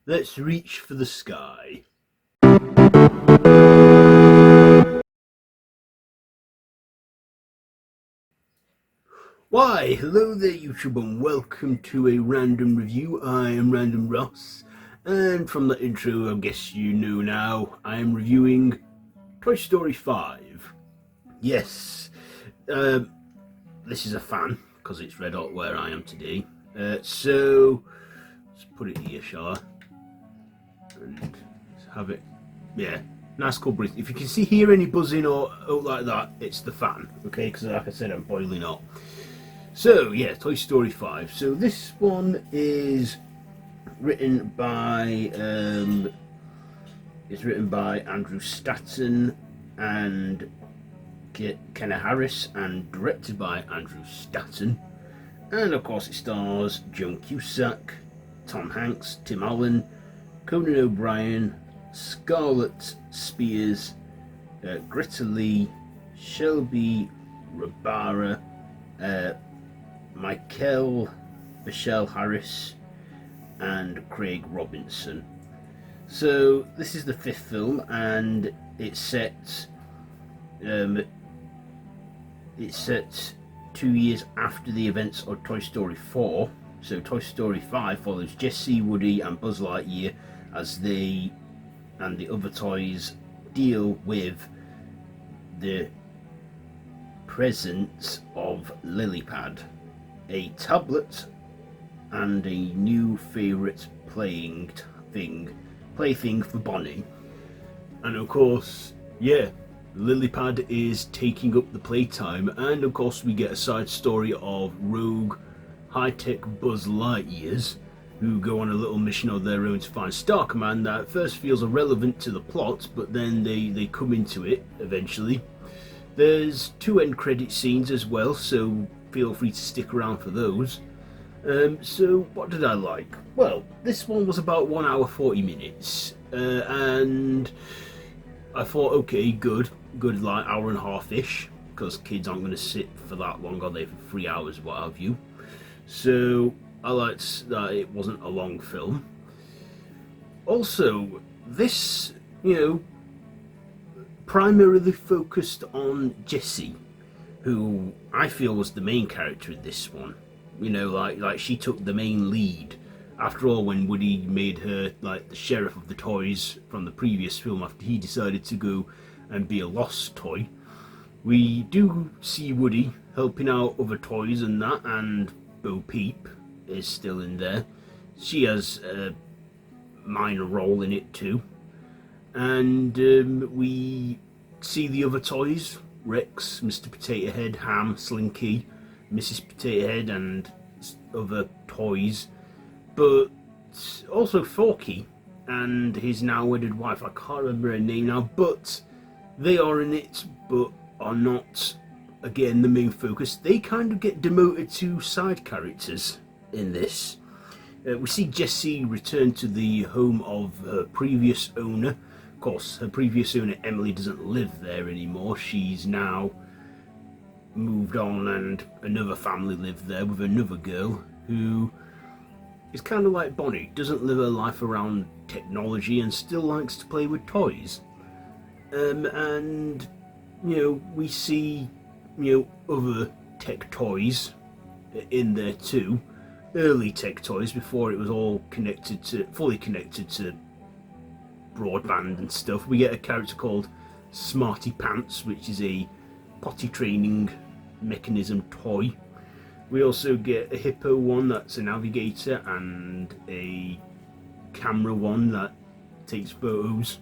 Let's reach for the sky. Why, hello there YouTube and welcome to a random review. I am Random Ross, and from the intro I guess you know now, I am reviewing Toy Story 5. Yes, this is a fan, because it's red hot where I am today. So, let's put it here, shall I? And have it, yeah, nice cool breeze. If you can hear any buzzing or like that, it's the fan, okay, because like I said, I'm boiling hot. So yeah, Toy Story 5. So this one is written by Andrew Stanton and Kenna Harris, and directed by Andrew Stanton. And of course, it stars Joan Cusack, Tom Hanks, Tim Allen, Conan O'Brien, Scarlett Spears, Greta Lee, Shelby Rabara, Michelle Harris, and Craig Robinson. So this is the fifth film, and it's set 2 years after the events of Toy Story 4. So Toy Story 5 follows Jessie, Woody, and Buzz Lightyear as they and the other toys deal with the presence of Lilypad, a tablet, and a new favourite plaything for Bonnie. And of course, yeah, Lilypad is taking up the playtime, and of course we get a side story of rogue high-tech Buzz Lightyears who go on a little mission of their own to find Star Command that at first feels irrelevant to the plot, but then they come into it eventually. There's 2 end credit scenes as well, so feel free to stick around for those. So what did I like? Well, this one was about 1 hour 40 minutes, and I thought, okay, good like hour and a half-ish, because kids aren't going to sit for that long, are they, for 3 hours, what have you. So I liked that it wasn't a long film. Also, this, primarily focused on Jessie, who I feel was the main character in this one. Like she took the main lead. After all, when Woody made her like the sheriff of the toys from the previous film after he decided to go and be a lost toy, we do see Woody helping out other toys and that, and Bo Peep is still in there. She has a minor role in it too. And we see the other toys: Rex, Mr. Potato Head, Ham, Slinky, Mrs. Potato Head, and other toys. But also Forky and his now wedded wife, I can't remember her name now, but they are in it, but are not, again, the main focus. They kind of get demoted to side characters in this. We see Jessie return to the home of her previous owner. Of course, her previous owner, Emily, doesn't live there anymore. She's now moved on, and another family live there with another girl who is kind of like Bonnie, doesn't live her life around technology and still likes to play with toys. And, we see, other tech toys in there too. Early tech toys before it was all fully connected to broadband and stuff. We get a character called Smarty Pants, which is a potty training mechanism toy. We also get a hippo one that's a navigator, and a camera one that takes photos.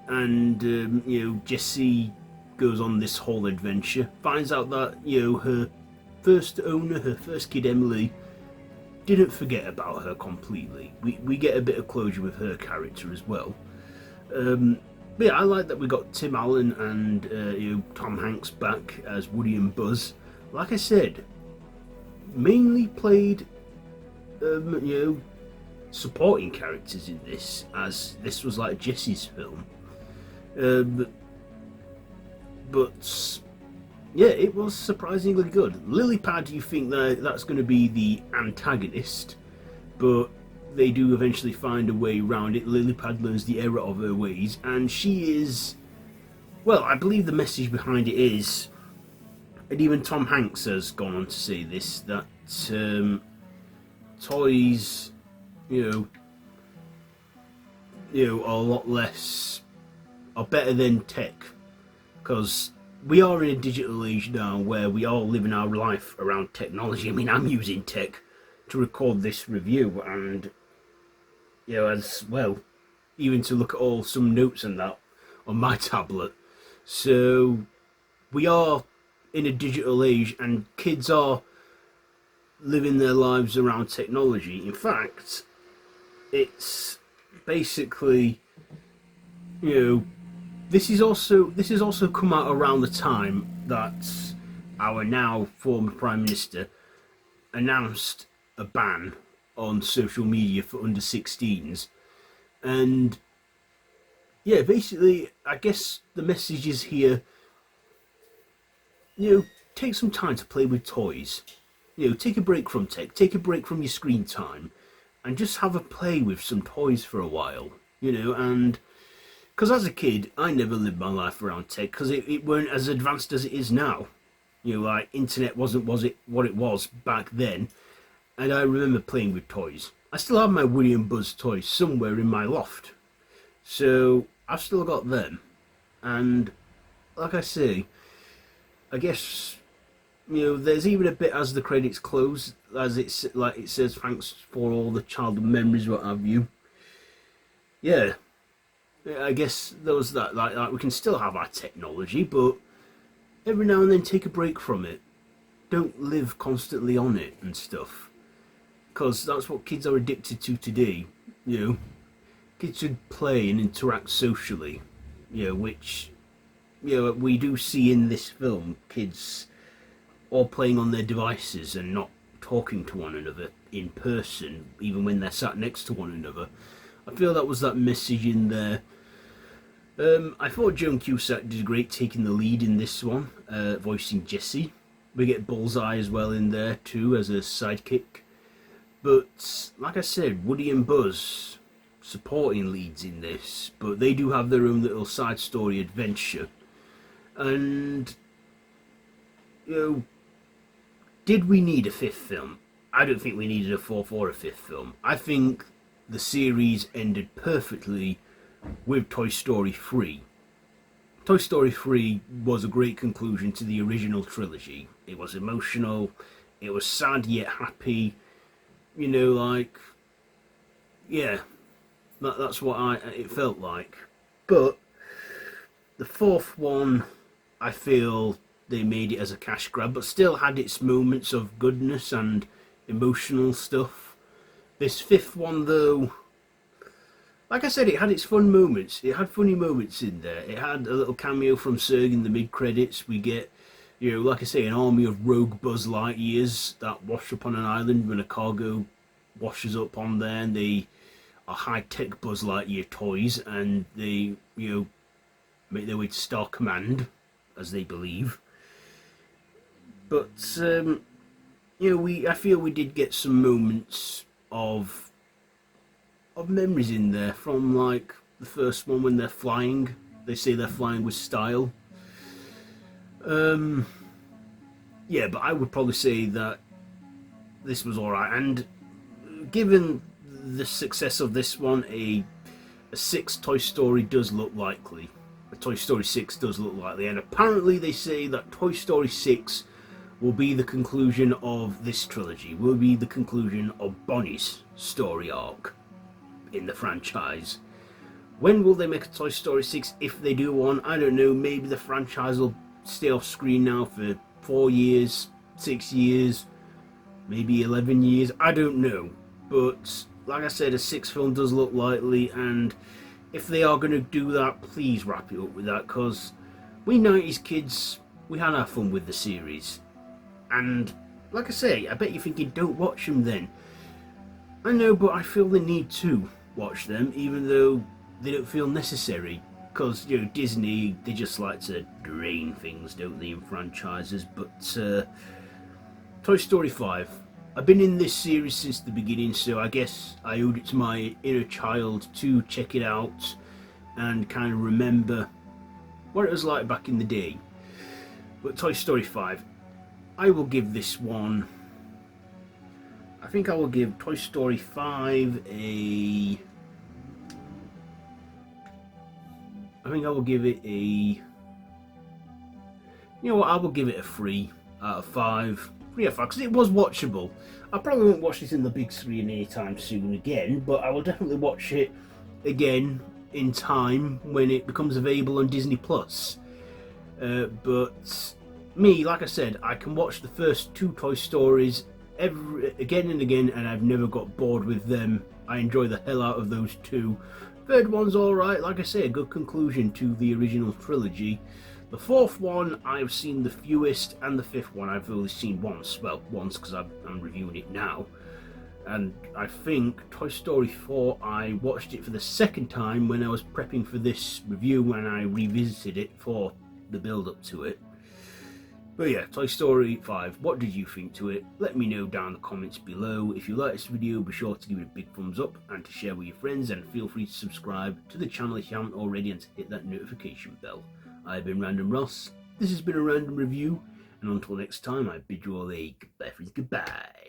And Jessie goes on this whole adventure, finds out that her first owner, her first kid Emily, didn't forget about her completely. We get a bit of closure with her character as well. But yeah, I like that we got Tim Allen and Tom Hanks back as Woody and Buzz. Like I said, mainly played supporting characters in this, as this was like Jessie's film. But yeah, it was surprisingly good. Lilypad, you think that's going to be the antagonist, but they do eventually find a way around it. Lilypad learns the error of her ways, and she is, well, I believe the message behind it is, and even Tom Hanks has gone on to say this, that toys, are a lot less, are better than tech, because we are in a digital age now where we are living our life around technology. I mean, I'm using tech to record this review, and as well, even to look at all some notes and that on my tablet. So we are in a digital age, and kids are living their lives around technology. In fact, it's basically, this is also come out around the time that our now former Prime Minister announced a ban on social media for under 16s. And basically, I guess the message is here, take some time to play with toys. Take a break from tech, take a break from your screen time, and just have a play with some toys for a while, and because as a kid, I never lived my life around tech, because it weren't as advanced as it is now. Like, internet wasn't what it was back then, and I remember playing with toys. I still have my Woody and Buzz toys somewhere in my loft, so I've still got them. And like I say, I guess, there's even a bit as the credits close, as it says, thanks for all the childhood memories, what have you. Yeah, I guess those that like we can still have our technology, but every now and then take a break from it. Don't live constantly on it and stuff, because that's what kids are addicted to today. Kids should play and interact socially, which we do see in this film. Kids all playing on their devices and not talking to one another in person, even when they're sat next to one another. I feel that was that message in there. I thought Joan Cusack did great taking the lead in this one, voicing Jessie. We get Bullseye as well in there too as a sidekick. But like I said, Woody and Buzz supporting leads in this, but they do have their own little side story adventure. And did we need a fifth film? I don't think we needed a fourth or a fifth film. I think the series ended perfectly with Toy Story 3. Toy Story 3 was a great conclusion to the original trilogy. It was emotional, it was sad yet happy, that's what it felt like. But the fourth one, I feel they made it as a cash grab, but still had its moments of goodness and emotional stuff. This fifth one, though, like I said, it had its fun moments. It had funny moments in there. It had a little cameo from Serg in the mid-credits. We get, like I say, an army of rogue Buzz Lightyears that wash up on an island when a cargo washes up on there, and they are high-tech Buzz Lightyear toys, and they, make their way to Star Command, as they believe. But, I feel we did get some moments of memories in there from, like, the first one when they're flying. They say they're flying with style. But I would probably say that this was alright, and given the success of this one, a sixth Toy Story does look likely. A Toy Story 6 does look likely, and apparently they say that Toy Story 6 will be the conclusion of this trilogy, will be the conclusion of Bonnie's story arc in the franchise. When will they make a Toy Story 6? If they do one, I don't know, maybe the franchise will stay off screen now for 4 years, 6 years, maybe 11 years, I don't know. But like I said, a sixth film does look likely, and if they are going to do that, please wrap it up with that, because we 90s kids, we had our fun with the series. And like I say, I bet you're thinking, don't watch them then. I know, but I feel the need to watch them, even though they don't feel necessary. Because, Disney, they just like to drain things, don't they, in franchises. But Toy Story 5, I've been in this series since the beginning, so I guess I owed it to my inner child to check it out and kind of remember what it was like back in the day. But Toy Story 5, I will give this one, I think I will give Toy Story 5 a, I think I will give it a, you know what, I will give it a 3 out of 5. 3 out of 5, because it was watchable. I probably won't watch this in the big screen anytime soon again, but I will definitely watch it again in time when it becomes available on Disney Plus. But me, like I said, I can watch the first 2 Toy Stories again and again, and I've never got bored with them. I enjoy the hell out of those 2. Third one's alright, like I say, a good conclusion to the original trilogy. The 4th one I've seen the fewest, and the 5th one I've only seen once. Well, once because I'm reviewing it now. And I think Toy Story 4, I watched it for the 2nd time when I was prepping for this review, when I revisited it for the build up to it. But yeah, Toy Story 5, what did you think to it? Let me know down in the comments below. If you like this video, be sure to give it a big thumbs up and to share with your friends, and feel free to subscribe to the channel if you haven't already, and to hit that notification bell. I've been Random Ross, this has been a random review, and until next time I bid you all a goodbye.